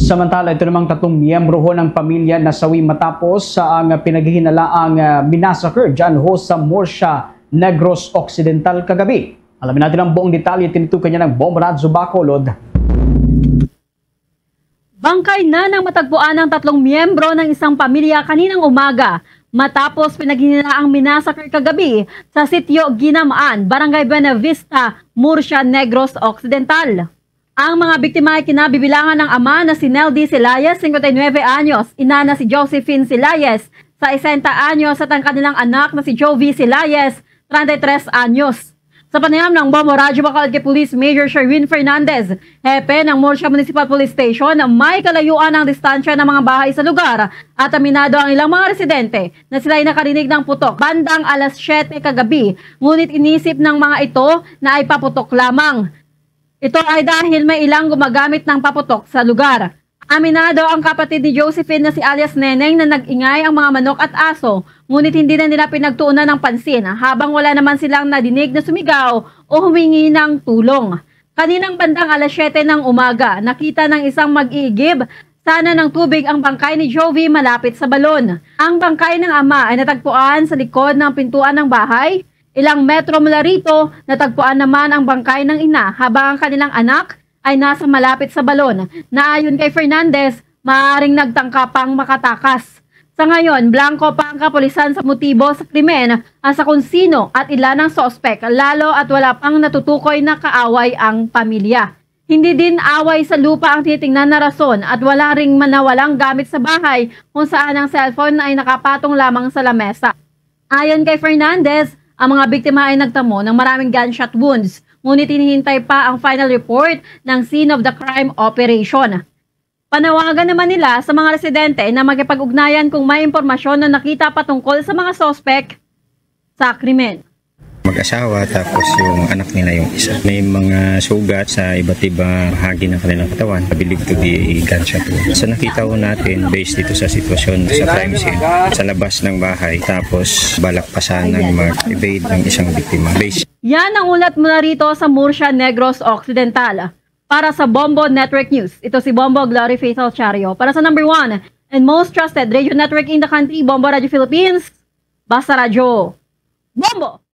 Samantala, ito namang 3 miyembro ho ng pamilya nasawi matapos sa ang pinaghihinalaang minasakir dyan ho sa Murcia, Negros Occidental kagabi. Alamin natin ang buong detalye, tinitukan niya ng Bombo Radyo Bacolod. Bangkay na ng matagpuan ng 3 miyembro ng isang pamilya kaninang umaga matapos pinaghinalaang minasakir kagabi sa sitio Ginamaan, Barangay Buenavista, Murcia, Negros Occidental. Ang mga biktima ay kinabibilangan ng ama na si Neldy Silayes, 59 anyos, ina na si Josephine Silayes, sa 60 anyos at ang kanilang anak na si Jovi Silayes, 33 anyos. Sa panayam ng Bombo Radyo Bacolod kay Police Major Sherwin Fernandez, hepe ng Murcia Municipal Police Station, may kalayuan ang distansya ng mga bahay sa lugar at aminado ang ilang mga residente na sila ay nakarinig ng putok bandang alas 7 kagabi, ngunit inisip ng mga ito na ay paputok lamang. Ito ay dahil may ilang gumagamit ng paputok sa lugar. Aminado ang kapatid ni Josephine na si alias Neneng na nag-ingay ang mga manok at aso, ngunit hindi na nila pinagtuunan ng pansin habang wala naman silang nadinig na sumigaw o humingi ng tulong. Kaninang bandang alas 7 ng umaga, nakita ng isang mag-iigib sana ng tubig ang bangkay ni Jovi malapit sa balon. Ang bangkay ng ama ay natagpuan sa likod ng pintuan ng bahay. Ilang metro mula rito, natagpuan naman ang bangkay ng ina habang ang kanilang anak ay nasa malapit sa balon na ayon kay Fernandez, maaaring nagtangka pang makatakas. Sa ngayon, blanco pa ang kapulisan sa motibo sa krimen sa kung sino at ilan ng sospek, lalo at wala pang natutukoy na kaaway ang pamilya. Hindi din away sa lupa ang titingnan na rason at wala ring manawalang gamit sa bahay kung saan ang cellphone ay nakapatong lamang sa lamesa. Ayon kay Fernandez, ang mga biktima ay nagtamo ng maraming gunshot wounds, ngunit hinihintay pa ang final report ng scene of the crime operation. Panawagan naman nila sa mga residente na magkipag-ugnayan kung may impormasyon na nakita patungkol sa mga sospek sa krimen. Mag-asawa tapos yung anak nila yung isa. May mga sugat sa iba't ibang bahagi ng kanilang katawan. Believed to be gunshot wound. So nakita ko natin based dito sa sitwasyon sa crime scene sa labas ng bahay tapos balakpasan ng mag-evade ng isang biktima. Yan ang ulat mula rito sa Murcia, Negros Occidental. Para sa Bombo Network News, ito si Bombo Glory Faisal Chario. Para sa number 1 and most trusted radio network in the country, Bombo Radio Philippines, Basta Radio. Bombo!